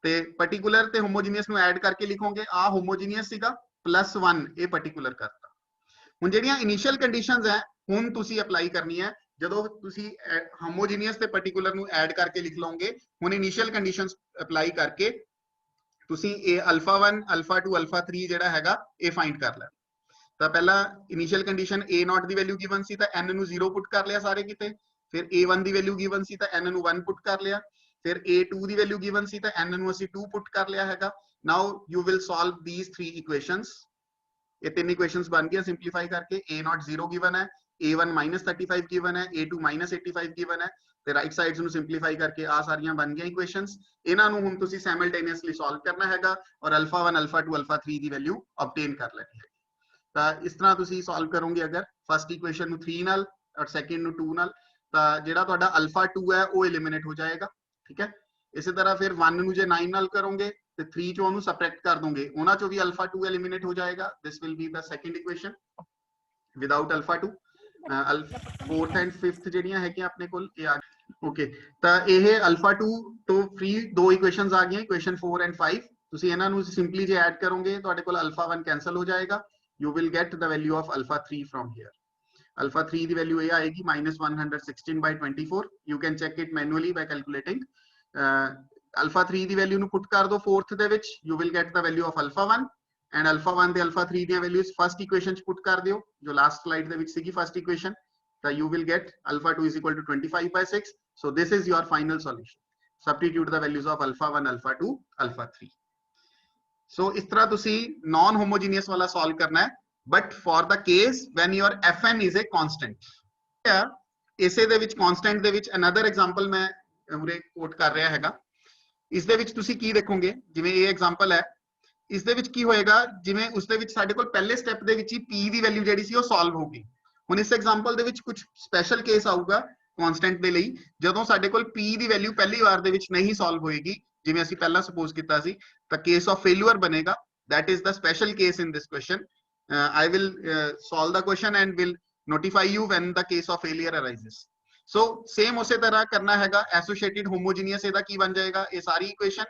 Speaker 1: ਤੇ ਪਾਰਟਿਕੂਲਰ ਤੇ ਹੋਮੋਜੀਨੀਅਸ ਨੂੰ ਐਡ ਕਰਕੇ ਲਿਖੋਗੇ ਆ ਹੋਮੋਜੀਨੀਅਸ ਸੀਗਾ +1 ਇਹ ਪਾਰਟਿਕੂਲਰ ਕਰਤਾ ਹੁਣ ਜਿਹੜੀਆਂ ਇਨੀਸ਼ੀਅਲ ਕੰਡੀਸ਼ਨਸ ਹੈ ਹੁਣ ਤੁਸੀਂ ਅਪਲਾਈ ਕਰਨੀ ਹੈ ਜਦੋਂ ਤੁਸੀਂ ਹੋਮੋਜੀਨੀਅਸ ਤੇ ਪਾਰਟਿਕੂਲਰ ਨੂੰ ਐਡ ਕਰਕੇ ਲਿਖ ਲਓਗੇ ਹੁਣ ਇਨੀਸ਼ੀਅਲ ਕੰਡੀਸ਼ਨਸ ਅਪਲਾਈ ਕਰਕੇ ਤੁਸੀਂ ਇਹ α1 α2 α3 ਜਿਹੜਾ ਹੈਗਾ ਇਹ ਫਾਈਂਡ ਕਰ ਲੈਣਾ ਤਾਂ ਪਹਿਲਾਂ ਇਨੀਸ਼ੀਅਲ ਕੰਡੀਸ਼ਨ a0 ਦੀ ਵੈਲਿਊ ਗਿਵਨ ਸੀ ਤਾਂ n ਨੂੰ 0 ਪੁੱਟ ਕਰ ਲਿਆ ਸਾਰੇ ਕਿਤੇ ਫਿਰ a1 ਦੀ ਵੈਲਿਊ ਗਿਵਨ ਸੀ ਤਾਂ n ਨੂੰ 1 ਪੁੱਟ ਕਰ ਲਿਆ ਫਿਰ a2 ਦੀ ਵੈਲਿਊ ਗਿਵਨ ਸੀ ਤਾਂ n ਨੂੰ ਅਸੀਂ 2 ਪੁੱਟ ਕਰ ਲਿਆ ਹੈਗਾ now you will solve these 3 equations ਇਹ ਤਿੰਨ ਇਕੁਏਸ਼ਨਸ ਬਣ ਗਈਆਂ ਸਿੰਪਲੀਫਾਈ ਕਰਕੇ a0 0 ਗਿਵਨ ਹੈ a1 -35 given है a2 -85 given है ਤੇ ਰਾਈਟ ਸਾਈਡਸ ਨੂੰ ਸਿੰਪਲੀਫਾਈ ਕਰਕੇ ਆ ਸਾਰੀਆਂ ਬਣ ਗਈਆਂ ਇਕੁਏਸ਼ਨਸ ਇਹਨਾਂ ਨੂੰ ਹੁਣ ਤੁਸੀਂ ਸਾਈਮਲਟੇਨੀਅਸਲੀ ਸੋਲਵ ਕਰਨਾ ਹੈਗਾ ਔਰ α1 α2 α3 ਦੀ ਵੈਲਿਊ ਆਬਟੇਨ ਕਰ ਲੈਣੀ ਹੈ ਤਾਂ ਇਸ ਤਰ੍ਹਾਂ ਤੁਸੀਂ ਸੋਲਵ ਕਰੋਗੇ ਅਗਰ ਫਸਟ ਇਕੁਏਸ਼ਨ ਨੂੰ 3 ਨਾਲ ਔਰ ਸੈਕੰਡ ਨੂੰ 2 ਨਾਲ ਤਾਂ ਜਿਹੜਾ ਤੁਹਾਡਾ α2 ਹੈ ਉਹ ਐਲੀਮੀਨੇਟ ਹੋ ਜਾਏਗਾ ਠੀਕ ਹੈ ਇਸੇ ਤਰ੍ਹਾਂ ਫਿਰ 1 ਨੂੰ ਜੇ 9 ਨਾਲ ਕਰੋਗੇ ਤੇ 3 ਚੋਂ ਉਹਨੂੰ ਸਬਟ੍ਰੈਕਟ ਕਰ ਦੋਗੇ ਉਹਨਾਂ ਚੋਂ ਵੀ α2 ਐਲੀਮੀਨੇਟ ਹੋ ਜਾਏਗਾ this will be the second equation without α2 fourth and fifth ਜਿਹੜੀਆਂ ਹੈਗੀਆਂ ਆਪਣੇ ਕੋਲ ਇਹ ਆ ਓਕੇ ਤਾਂ ਇਹ α2 ਤੋਂ ਫ੍ਰੀ ਦੋ ਇਕੁਏਸ਼ਨਸ ਆ ਗਈਆਂ ਇਕੁਏਸ਼ਨ 4 and 5 ਤੁਸੀਂ ਇਹਨਾਂ ਨੂੰ ਸਿੰਪਲੀ ਜੇ ਐਡ ਕਰੋਗੇ ਤੁਹਾਡੇ ਕੋਲ α1 ਕੈਨਸਲ ਹੋ ਜਾਏਗਾ you will get the value of α3 from here α3 the value ਇਹ ਆਏਗੀ -116/24 you can check it manually by calculating α3 the value ਨੂੰ ਪੁੱਟ ਕਰ ਦਿਓ 4th ਦੇ ਵਿੱਚ you will get the value of α1 and alpha 1 ਤੇ अल्फा 3 ਦੀਆਂ ਵੈਲਿਊਜ਼ ਫਸਟ ਇਕੁਏਸ਼ਨ ਚ ਪੁੱਟ ਕਰ ਦਿਓ ਜੋ ਲਾਸਟ ਸਲਾਈਡ ਦੇ ਵਿੱਚ ਸੀਗੀ ਫਸਟ ਇਕੁਏਸ਼ਨ ਤਾਂ you will get alpha 2 is equal to 25/6. So this is your final solution. Substitute the values of alpha 1, alpha 2, alpha 3. So ਇਸ ਤਰ੍ਹਾਂ ਤੁਸੀਂ non homogeneous ਵਾਲਾ solve ਕਰਨਾ ਹੈ, but for the case when your fn is a constant. ਇਸੇ ਦੇ ਵਿੱਚ constant ਦੇ ਵਿੱਚ another example ਮੈਂ ਉਰੇ ਕੋਟ ਕਰ ਰਿਹਾ ਹੈਗਾ। ਇਸ ਦੇ ਵਿੱਚ ਤੁਸੀਂ ਕੀ ਦੇਖੋਗੇ, ਜਿਵੇਂ ਇਹ ਐਗਜ਼ਾਮਪਲ ਹੈ, ਇਸ ਦੇ ਵਿੱਚ ਕੀ ਹੋਏਗਾ, ਜਿਵੇਂ ਉਸ ਦੇ ਵਿੱਚ ਸਾਡੇ ਕੋਲ ਪਹਿਲੇ ਸਟੈਪ ਦੇ ਵਿੱਚ ਹੀ p ਦੀ ਵੈਲਿਊ ਜਿਹੜੀ ਸੀ ਉਹ ਸੋਲਵ ਹੋ ਗਈ। ਹੁਣ ਇਸ ਐਗਜ਼ਾਮਪਲ ਦੇ ਵਿੱਚ ਕੁਝ ਸਪੈਸ਼ਲ ਕੇਸ ਆਊਗਾ ਕਨਸਟੈਂਟ ਦੇ ਲਈ, ਜਦੋਂ ਸਾਡੇ ਕੋਲ p ਦੀ ਵੈਲਿਊ ਪਹਿਲੀ ਵਾਰ ਦੇ ਵਿੱਚ ਨਹੀਂ ਸੋਲਵ ਹੋਏਗੀ, ਜਿਵੇਂ ਅਸੀਂ ਪਹਿਲਾਂ ਸਪੋਜ਼ ਕੀਤਾ ਸੀ, ਤਾਂ ਕੇਸ ਆਫ ਫੇਲਿਅਰ ਬਣੇਗਾ। that is the special case in this question. I will solve the question and will notify you when the case of failure arises. So same ਉਸੇ ਤਰ੍ਹਾਂ ਕਰਨਾ ਹੈਗਾ। ਐਸੋਸੀਏਟਿਡ ਹੋਮੋਜੀਨੀਅਸ ਇਹਦਾ ਕੀ ਬਣ ਜਾਏਗਾ, ਇਹ ਸਾਰੀ ਇਕੁਏਸ਼ਨ,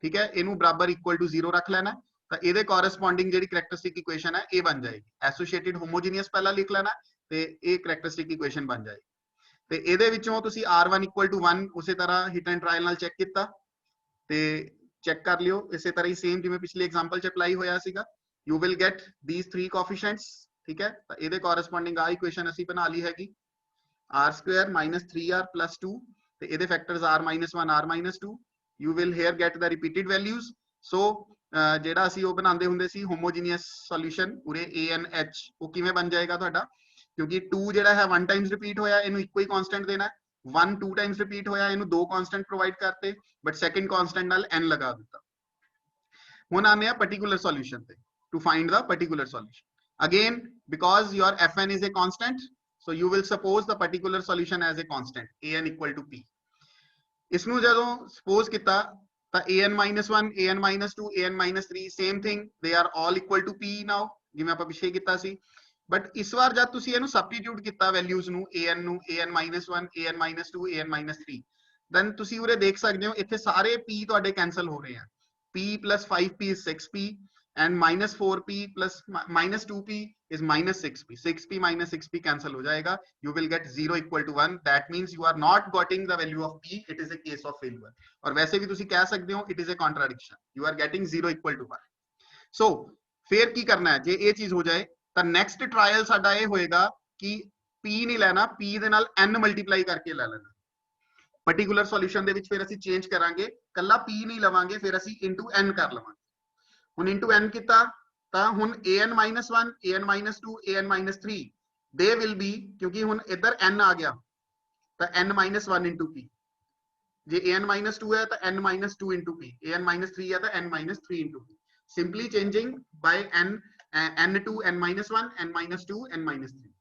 Speaker 1: ਠੀਕ ਹੈ, ਇਹਨੂੰ ਬਰਾਬਰ ਇਕੁਅਲ ਟੂ 0 ਰੱਖ ਲੈਣਾ, ਤਾਂ ਇਹਦੇ ਕੋਰਸਪੋਂਡਿੰਗ ਜਿਹੜੀ ਕਰੈਕਟਰਿਸਟਿਕ ਇਕੁਏਸ਼ਨ ਹੈ ਇਹ ਬਣ ਜਾਏਗੀ। ਐਸੋਸੀਏਟਿਡ ਹੋਮੋਜੀਨੀਅਸ ਪਹਿਲਾਂ ਲਿਖ ਲੈਣਾ ਤੇ ਇਹ ਕਰੈਕਟਰਿਸਟਿਕ ਇਕੁਏਸ਼ਨ ਬਣ ਜਾਏਗੀ। ਤੇ ਇਹਦੇ ਵਿੱਚੋਂ ਤੁਸੀਂ r1 ਇਕੁਅਲ ਟੂ 1 ਉਸੇ ਤਰ੍ਹਾਂ ਹਿਟ ਐਂਡ ਟ੍ਰਾਇਲ ਨਾਲ ਚੈੱਕ ਕੀਤਾ ਤੇ ਚੈੱਕ ਕਰ ਲਿਓ, ਇਸੇ ਤਰ੍ਹਾਂ ਹੀ ਸੇਮ ਜਿਵੇਂ ਪਿਛਲੇ ਐਗਜ਼ਾਮਪਲ ਚ ਅਪਲਾਈ ਹੋਇਆ ਸੀਗਾ। you will get these three coefficients, ਠੀਕ ਹੈ, ਤਾਂ ਇਹਦੇ ਕੋਰਸਪੋਂਡਿੰਗ ਆ ਇਕੁਏਸ਼ਨ ਅਸੀਂ ਬਣਾ ਲਈ ਹੈਗੀ, r square minus 3r plus 2 ਤੇ ਇਹਦੇ factors r minus 1 r minus 2. you will here get the repeated values. so ਜਿਹੜਾ ਅਸੀਂ ਉਹ ਬਣਾਉਂਦੇ ਹੁੰਦੇ ਸੀ ਹੋਮੋਜੀਨੀਅਸ ਸੋਲੂਸ਼ਨ, ਉਰੇ ANH ਉਹ ਕਿਵੇਂ ਬਣ ਜਾਏਗਾ ਤੁਹਾਡਾ, ਕਿਉਂਕਿ 2 ਜਿਹੜਾ ਹੈ 1 ਟਾਈਮਸ ਰਿਪੀਟ ਹੋਇਆ, ਇਹਨੂੰ ਇੱਕੋ ਹੀ ਕਾਂਸਟੈਂਟ ਦੇਣਾ, 1 2 ਟਾਈਮਸ ਰਿਪੀਟ ਹੋਇਆ, ਇਹਨੂੰ ਦੋ ਕਾਂਸਟੈਂਟ ਪ੍ਰੋਵਾਈਡ ਕਰਤੇ, ਬਟ ਸੈਕੰਡ ਕਾਂਸਟੈਂਟ ਨਾਲ n ਲਗਾ ਦਿੱਤਾ। ਹੁਣ ਆਨੇ ਆ ਪਾਰਟਿਕੂਲਰ ਸੋਲੂਸ਼ਨ ਤੇ, to find the particular solution. Again, because your fn is a constant, so you will suppose the particular solution as a constant, an equal to p. इसनु ਜਦੋਂ suppose ਕੀਤਾ ਤਾਂ an minus 1, an minus 2, an minus 3 same thing, they are all equal to p now, ਜਿਵੇਂ ਆਪਾਂ ਪਿਛੇ ਕੀਤਾ ਸੀ। But ਇਸ ਵਾਰ ਜਦ ਤੁਸੀਂ ਇਹਨੂੰ ਸਬਸਟੀਟਿਊਟ ਕੀਤਾ ਵੈਲਿਊਜ਼ ਨੂੰ, an ਨੂੰ, an minus 1, an minus 2, an minus 3, then ਤੁਸੀਂ ਉਰੇ ਦੇਖ ਸਕਦੇ ਹੋ ਇੱਥੇ ਸਾਰੇ p ਤੁਹਾਡੇ ਕੈਨਸਲ ਹੋ ਰਹੇ ਆ। p plus 5p is 6p, and minus 4p plus minus 2p is minus 6p. 6p minus 6p cancel हो जाएगा. You will get 0 equal to 1. That means you are not getting the value of p. It is a case of failure. और वैसे भी तुसी कह सकते हो it is a contradiction. You are getting 0 equal to 1. So फिर की करना है, जे ये चीज हो जाए तो नेक्स्ट ट्रायल साडा ये होएगा कि p नहीं लेना, p दे नाल n मल्टीप्लाई करके ले लेना। पर्टिकुलर सॉल्यूशन दे विच फिर ਅਸੀਂ चेंज करांगे, कल्ला p नहीं लवांगे, फिर ਅਸੀਂ into n कर लवांगे। ਹੁਣ into n ਕੀਤਾ ਤਾਂ ਹੁਣ an minus 1, an minus 2, an minus 3 they will be, ਕਿਉਂਕਿ ਹੁਣ ਇੱਧਰ n ਆ ਗਿਆ ਤਾਂ n minus 1 into p, ਜੇ an minus 2 ਹੈ ਤਾਂ n minus 2 into p, an minus 3 ਹੈ ਤਾਂ n minus 3 into p, simply changing by n to n minus 1, n minus 2, n minus 3।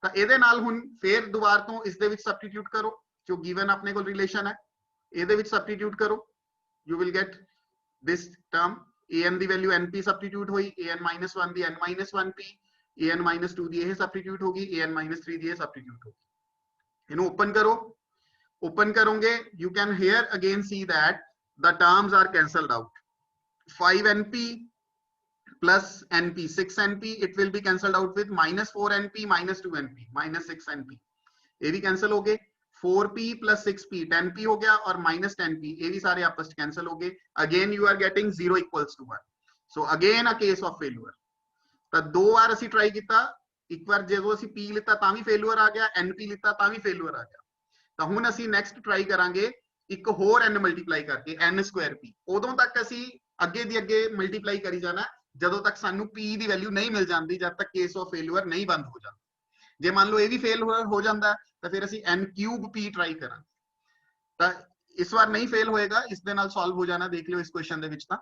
Speaker 1: ਤਾਂ ਇਹਦੇ ਨਾਲ ਹੁਣ ਫੇਰ ਦੁਬਾਰਾ ਤੋਂ ਇਸ ਦੇ ਵਿੱਚ ਸਬਸਟੀਟਿਊਟ ਕਰੋ, ਜੋ ਗਿਵਨ ਆਪਣੇ ਕੋਲ ਰਿਲੇਸ਼ਨ ਹੈ ਇਹਦੇ ਵਿੱਚ ਸਬਸਟੀਟਿਊਟ ਕਰੋ, you will get this term, an the value np substitute ਹੋਈ, an minus 1 the n minus 1p, an minus 2 ਦੀ ਇਹ ਸਬਸਟੀਟਿਊਟ ਹੋਗੀ, an minus 3 ਦੀ ਇਹ ਸਬਸਟੀਟਿਊਟ ਹੋਗੀ। ਇਹਨੂੰ ਓਪਨ ਕਰੋ, ਓਪਨ ਕਰੋਗੇ you can here again see that the terms are cancelled out. 5np plus np, 6np, it will be cancelled out with minus 4np, minus 2np, minus 6np, ये भी cancel हो गए। 4p plus 6p 10p हो गया, और minus 10p ये भी सारे आपस में कैंसिल हो गए। Again you are getting 0 equals to 1. So again a case of failure. ਤਾਂ दो बार ਅਸੀਂ ट्राई ਕੀਤਾ, ਇੱਕ ਵਾਰ ਜਦੋਂ ਅਸੀਂ p ਲਿੱਤਾ ਤਾਂ ਵੀ ਫੇਲਿਅਰ ਆ ਗਿਆ, np ਲਿੱਤਾ ਤਾਂ ਵੀ ਫੇਲਿਅਰ ਆ ਗਿਆ। ਤਾਂ ਹੁਣ ਅਸੀਂ ਨੈਕਸਟ ਟਰਾਈ ਕਰਾਂਗੇ ਇੱਕ ਹੋਰ n ਮਲਟੀਪਲਾਈ ਕਰਕੇ n ਸਕੁਆਇਰ p। ਉਦੋਂ ਤੱਕ ਅਸੀਂ ਅੱਗੇ ਦੀ ਅੱਗੇ ਮਲਟੀਪਲਾਈ ਕਰੀ ਜਾਣਾ ਜਦੋਂ ਤੱਕ ਸਾਨੂੰ p ਦੀ ਵੈਲਿਊ ਨਹੀਂ ਮਿਲ ਜਾਂਦੀ, ਜਦ ਤੱਕ ਕੇਸ ਆਫ ਫੇਲਿਅਰ ਨਹੀਂ ਬੰਦ ਹੋ ਜਾਂਦਾ। ਜੇ ਮੰਨ ਲਓ ਇਹ ਵੀ ਫੇਲ ਹੋ ਜਾਂਦਾ ਤਾਂ ਫਿਰ ਅਸੀਂ n cube p ਟਰਾਈ ਕਰਾਂਗੇ, ਤਾਂ ਇਸ ਵਾਰ ਨਹੀਂ ਫੇਲ ਹੋਏਗਾ, ਇਸ ਦੇ ਨਾਲ ਸੋਲਵ ਹੋ ਜਾਣਾ। ਦੇਖ ਲਿਓ ਇਸ ਕੁਐਸਚਨ ਦੇ ਵਿੱਚ ਤਾਂ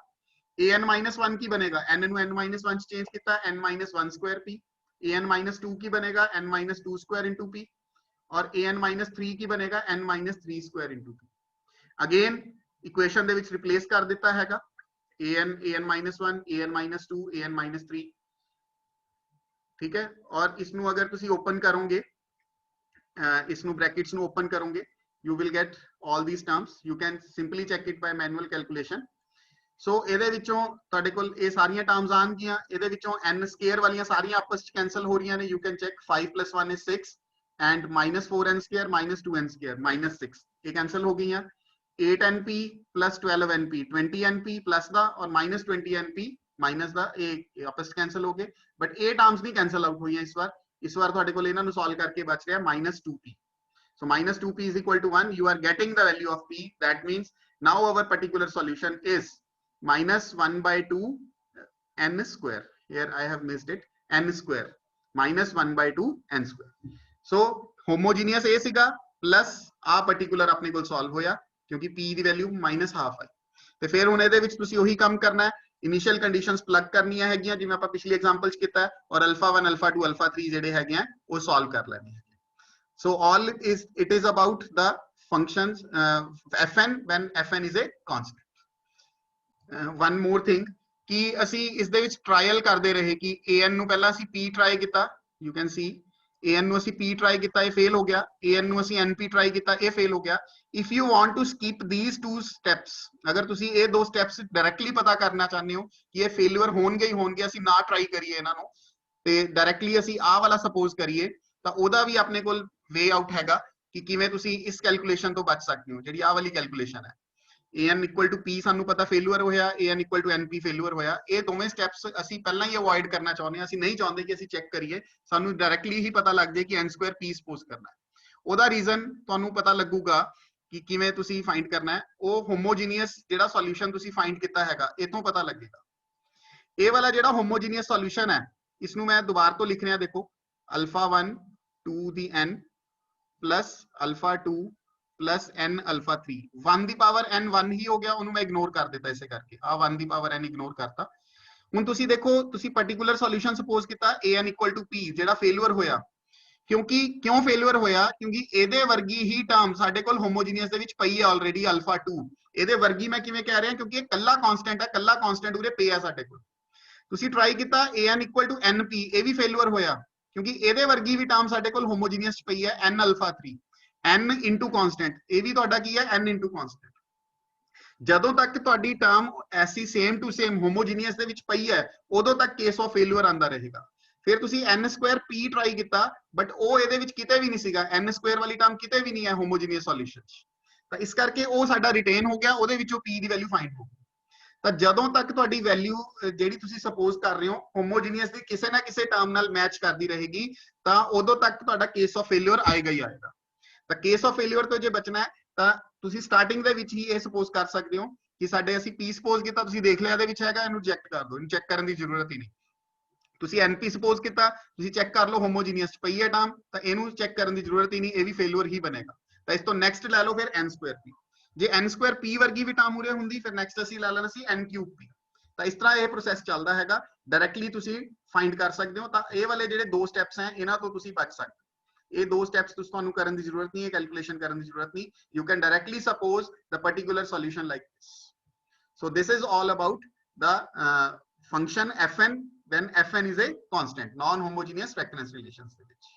Speaker 1: an minus 1 ਕੀ ਬਣੇਗਾ, n ਨੂੰ n minus 1 ਚ ਚੇਂਜ ਕੀਤਾ, n minus 1 square p, an minus 2 ਕੀ ਬਣੇਗਾ, n minus 2 square into p, और an minus 3 ਕੀ ਬਣੇਗਾ, n minus 3 square into p। Again equation ਦੇ ਵਿੱਚ ਰਿਪਲੇਸ ਕਰ ਦਿੱਤਾ ਹੈਗਾ an minus 1, an minus 2, an minus 3, ठीक है। और इसनु अगर तुसी ओपन करोगे, इसनु ब्रैकेट्स नु ओपन करोगे, you will get all these terms. You can simply check it by manual calculation. So ਇਹਦੇ ਵਿੱਚੋਂ ਤੁਹਾਡੇ ਕੋਲ ਇਹ ਸਾਰੀਆਂ ਟਰਮਸ ਆਣਗੀਆਂ, ਇਹਦੇ ਵਿੱਚੋਂ n ਸਕੁਅਰ ਵਾਲੀਆਂ ਸਾਰੀਆਂ ਆਪਸ ਵਿੱਚ ਕੈਨਸਲ ਹੋ ਰਹੀਆਂ ਨੇ। You can check 5 plus 1 is 6 and minus 4n square minus 2n square minus 6 ਇਹ ਕੈਨਸਲ ਹੋ ਗਈਆਂ। 8np plus 12np 20np plus ਦਾ और minus 20np माइनस द ए आपस कैंसिल हो गए, बट ए टर्म्स नहीं कैंसिल आउट हुई इस बार ਤੁਹਾਡੇ ਕੋਲ ਇਹਨਾਂ ਨੂੰ ਸੋਲਵ ਕਰਕੇ ਬਚ ਰਿਹਾ -2p. So -2p is equal to 1. You are getting the value of p. That means now our particular solution is -1/2 n square. Here I have missed it, n square, -1/2 n square. So homogeneous a ਸੀਗਾ plus ਆ particular ਆਪਣੇ ਕੋਲ solve ਹੋਇਆ ਕਿਉਂਕਿ p ਦੀ value -1/2 ਆਈ। ਤੇ ਫਿਰ ਹੁਣ ਇਹਦੇ ਵਿੱਚ ਤੁਸੀਂ ਉਹੀ ਕੰਮ ਕਰਨਾ ਹੈ, ਇਨੀਸ਼ੀਅਲ ਕੰਡੀਸ਼ਨਸ ਪਲੱਗ ਕਰਨੀਆਂ ਹੈਗੀਆਂ ਜਿਵੇਂ ਆਪਾਂ ਪਿਛਲੀ ਐਗਜ਼ਾਮਪਲ ਚ ਕੀਤਾ, ਔਰ α1 α2 α3 ਜਿਹੜੇ ਹੈਗੇ ਆ ਉਹ ਸੋਲਵ ਕਰ ਲੈਣੇ ਹੈ। So all it is about the functions fn when fn is a constant. One more thing कि ਅਸੀਂ ਇਸ ਦੇ ਵਿੱਚ ਟ੍ਰਾਇਲ ਕਰਦੇ ਰਹੇ ਕਿ an ਨੂੰ ਪਹਿਲਾਂ ਅਸੀਂ p ਟਰਾਈ ਕੀਤਾ, you can see an ਨੂੰ ਅਸੀਂ p ਟਰਾਈ ਕੀਤਾ, ਇਹ ਫੇਲ ਹੋ ਗਿਆ, an ਨੂੰ ਅਸੀਂ np ਟਰਾਈ ਕੀਤਾ, ਇਹ ਫੇਲ ਹੋ ਗਿਆ। If you want to skip these two steps, ਅਗਰ ਤੁਸੀਂ ਇਹ ਦੋ ਸਟੈਪਸ ਡਾਇਰੈਕਟਲੀ ਪਤਾ ਕਰਨਾ ਚਾਹੁੰਦੇ ਹੋ ਕਿ ਇਹ ਫੇਲਿਅਰ ਹੋਣਗੇ ਹੀ ਹੋਣਗੇ, ਅਸੀਂ ਨਾ ਟਰਾਈ ਕਰੀਏ ਇਹਨਾਂ ਨੂੰ ਤੇ ਡਾਇਰੈਕਟਲੀ ਅਸੀਂ ਆਹ ਵਾਲਾ ਸਪੋਜ਼ ਕਰੀਏ, ਤਾਂ ਉਹਦਾ ਵੀ ਆਪਣੇ ਕੋਲ ਵੇ ਆਊਟ ਹੈਗਾ ਕਿ ਕਿਵੇਂ ਤੁਸੀਂ ਇਸ ਕੈਲਕੂਲੇਸ਼ਨ ਤੋਂ ਬਚ ਸਕਦੇ ਹੋ। ਜਿਹੜੀ ਆਹ ਵਾਲੀ ਕੈਲਕੂਲੇਸ਼ਨ ਹੈ an equal to p ਸਾਨੂੰ ਪਤਾ ਫੇਲਿਅਰ ਹੋਇਆ, an equal to np failure ਹੋਇਆ, ਇਹ ਦੋਵੇਂ ਸਟੈਪਸ ਅਸੀਂ ਪਹਿਲਾਂ ਹੀ ਅਵੋਇਡ ਕਰਨਾ ਚਾਹੁੰਦੇ ਹਾਂ। ਅਸੀਂ ਨਹੀਂ ਚਾਹੁੰਦੇ ਕਿ ਅਸੀਂ ਚੈੱਕ ਕਰੀਏ, ਸਾਨੂੰ ਡਾਇਰੈਕਟਲੀ ਹੀ ਪਤਾ ਲੱਗ ਜਾਏ ਕਿ n square p ਸਪੋਜ਼ ਕਰਨਾ ਹੈ। ਉਹਦਾ ਰੀਜ਼ਨ ਤੁਹਾਨੂੰ ਪਤਾ ਲੱਗੂਗਾ ਕਿ ਕਿਵੇਂ ਤੁਸੀਂ ਫਾਈਂਡ ਕਰਨਾ ਹੈ। ਉਹ ਹੋਮੋਜੀਨੀਅਸ ਜਿਹੜਾ ਸੋਲੂਸ਼ਨ ਤੁਸੀਂ ਫਾਈਂਡ ਕੀਤਾ ਹੈਗਾ ਇਥੋਂ ਪਤਾ ਲੱਗੇਗਾ। ਇਹ ਵਾਲਾ ਜਿਹੜਾ ਹੋਮੋਜੀਨੀਅਸ ਸੋਲੂਸ਼ਨ ਹੈ ਇਸ ਨੂੰ ਮੈਂ ਦੁਬਾਰਾ ਤੋਂ ਲਿਖ ਰਿਹਾ, ਦੇਖੋ α1 2 ਦੀ n plus α2 plus n α3, 1 ਦੀ ਪਾਵਰ n 1 ਹੀ ਹੋ ਗਿਆ, ਉਹਨੂੰ ਮੈਂ ਇਗਨੋਰ ਕਰ ਦਿੱਤਾ ਇਸੇ ਕਰਕੇ, ਆ 1 ਦੀ ਪਾਵਰ n ਇਗਨੋਰ ਕਰਤਾ। ਹੁਣ ਤੁਸੀਂ ਦੇਖੋ, ਤੁਸੀਂ ਪਾਰਟਿਕੂਲਰ ਸੋਲੂਸ਼ਨ ਸਪੋਜ਼ ਕੀਤਾ an equal to p, ਜਿਹੜਾ ਫੇਲਿਅਰ ਹੋਇਆ, ਕਿਉਂ ਫੇਲਿਅਰ ਹੋਇਆ ਕਿਉਂਕਿ ਇਹਦੇ ਵਰਗੀ ਹੀ ਟਰਮ ਸਾਡੇ ਕੋਲ ਹੋਮੋਜੀਨੀਅਸ ਦੇ ਵਿੱਚ ਪਈ ਹੈ ਆਲਰੇਡੀ α2। ਇਹਦੇ ਵਰਗੀ ਮੈਂ ਕਿਵੇਂ ਕਹਿ ਰਿਹਾ ਕਿਉਂਕਿ ਇਹ ਕੱਲਾ ਕਾਂਸਟੈਂਟ ਹੈ, ਕੱਲਾ ਕਾਂਸਟੈਂਟ ਉਰੇ ਪਿਆ ਸਾਡੇ ਕੋਲ। ਤੁਸੀਂ ਟਰਾਈ ਕੀਤਾ an equal to np, ਇਹ ਵੀ ਫੇਲਿਅਰ ਹੋਇਆ ਕਿਉਂਕਿ ਇਹਦੇ ਵਰਗੀ ਵੀ ਟਰਮ ਸਾਡੇ ਕੋਲ ਹੋਮੋਜੀਨੀਅਸ ਚ ਪਈ ਹੈ n α3, n into constant, ਇਹ ਵੀ ਤੁਹਾਡਾ ਕੀ ਹੈ n into constant। ਜਦੋਂ ਤੱਕ ਤੁਹਾਡੀ ਟਰਮ ਐਸੀ ਸੇਮ ਟੂ ਸੇਮ ਹੋਮੋਜੀਨੀਅਸ ਦੇ ਵਿੱਚ ਪਈ ਹੈ ਉਦੋਂ ਤੱਕ ਕੇਸ ਆਫ ਫੇਲਿਅਰ ਆਂਦਾ ਰਹੇਗਾ। ਫਿਰ ਤੁਸੀਂ n square p ਟਰਾਈ ਕੀਤਾ, ਬਟ ਉਹ ਇਹਦੇ ਵਿੱਚ ਕਿਤੇ ਵੀ ਨਹੀਂ ਸੀਗਾ, n square ਵਾਲੀ ਟਰਮ ਕਿਤੇ ਵੀ ਨਹੀਂ ਹੈ ਹੋਮੋਜੀਨੀਅਸ ਸੋਲੂਸ਼ਨ ਚ, ਤਾਂ ਇਸ ਕਰਕੇ ਉਹ ਸਾਡਾ ਰਿਟੇਨ ਹੋ ਗਿਆ, ਉਹਦੇ ਵਿੱਚੋਂ p ਦੀ ਵੈਲਿਊ ਫਾਈਂਡ ਹੋ ਗਈ। ਤਾਂ ਜਦੋਂ ਤੱਕ ਤੁਹਾਡੀ ਵੈਲਿਊ ਜਿਹੜੀ ਤੁਸੀਂ ਸਪੋਜ਼ ਕਰ ਰਹੇ ਹੋ ਹੋਮੋਜੀਨੀਅਸ ਦੀ ਕਿਸੇ ਨਾ ਕਿਸੇ ਟਰਮ ਨਾਲ ਮੈਚ ਕਰਦੀ ਰਹੇਗੀ, ਤਾਂ ਉਦੋਂ ਤੱਕ ਤੁਹਾਡਾ ਕੇਸ ਆਫ ਫੇਲਿਅਰ ਆਏਗਾ ਹੀ ਆਏਗਾ। ਤਾਂ ਕੇਸ ਆਫ ਫੇਲਿਅਰ ਤੋਂ ਜੇ ਬਚਣਾ ਹੈ ਤਾਂ ਤੁਸੀਂ ਸਟਾਰਟਿੰਗ ਦੇ ਵਿੱਚ ਹੀ ਇਹ ਸਪੋਜ਼ ਕਰ ਸਕਦੇ ਹੋ ਕਿ ਸਾਡੇ ਅਸੀਂ p ਸਪੋਜ਼ ਕੀਤਾ, ਤੁਸੀਂ ਦੇਖ ਲਿਆ ਇਹਦੇ ਵਿੱਚ ਹੈਗਾ, ਇਹਨੂੰ ਰਿਜੈਕਟ ਕਰ ਦਿਓ, ਇਹਨੂੰ ਚੈੱਕ ਕਰਨ ਦੀ ਜ਼ਰੂਰਤ ਹੀ ਨਹੀਂ। ਤੁਸੀਂ np ਸਪੋਜ਼ ਕੀਤਾ, ਤੁਸੀਂ ਚੈੱਕ ਕਰ ਲਓ ਹੋਮੋਜੀਨੀਅਸ ਚ ਪਈ ਹੈ ਟਰਮ, ਤਾਂ ਇਹਨੂੰ ਚੈੱਕ ਕਰਨ ਦੀ ਜ਼ਰੂਰਤ ਹੀ ਨਹੀਂ, ਇਹ ਵੀ ਫੇਲਿਅਰ ਹੀ ਬਣੇਗਾ। ਤਾਂ ਇਸ ਤੋਂ ਨੈਕਸਟ ਲੈ ਲਓ ਫਿਰ n square p, ਜੇ n square p ਵਰਗੀ ਵੀ ਟਰਮ ਉਰੇ ਹੁੰਦੀ ਫਿਰ ਨੈਕਸਟ ਅਸੀਂ ਲੈ ਲੈਣਾ ਸੀ n cube p। ਤਾਂ ਇਸ ਤਰ੍ਹਾਂ ਇਹ ਪ੍ਰੋਸੈਸ ਚੱਲਦਾ ਹੈਗਾ, ਡਾਇਰੈਕਟਲੀ ਤੁਸੀਂ ਫਾਈਂਡ ਕਰ ਸਕਦੇ ਹੋ। ਤਾਂ ਇਹ ਵਾਲੇ ਜਿਹੜੇ ਦੋ ਸਟੈਪਸ ਹੈ ਇਹਨਾਂ ਤੋਂ ਤੁਸੀਂ ਬਚ ਸਕਦੇ ਹੋ। ਇਹ ਦੋ ਸਟੈਪਸ ਤੁਹਾਨੂੰ ਕਰਨ ਦੀ ਜ਼ਰੂਰਤ ਨਹੀਂ ਹੈ, ਕੈਲਕੂਲੇਸ਼ਨ ਕਰਨ ਦੀ ਜ਼ਰੂਰਤ ਨਹੀਂ, you can directly suppose the particular solution like this. So this is all about the function fn when fn is a constant, non homogeneous recurrence relations ਦੇ ਵਿੱਚ।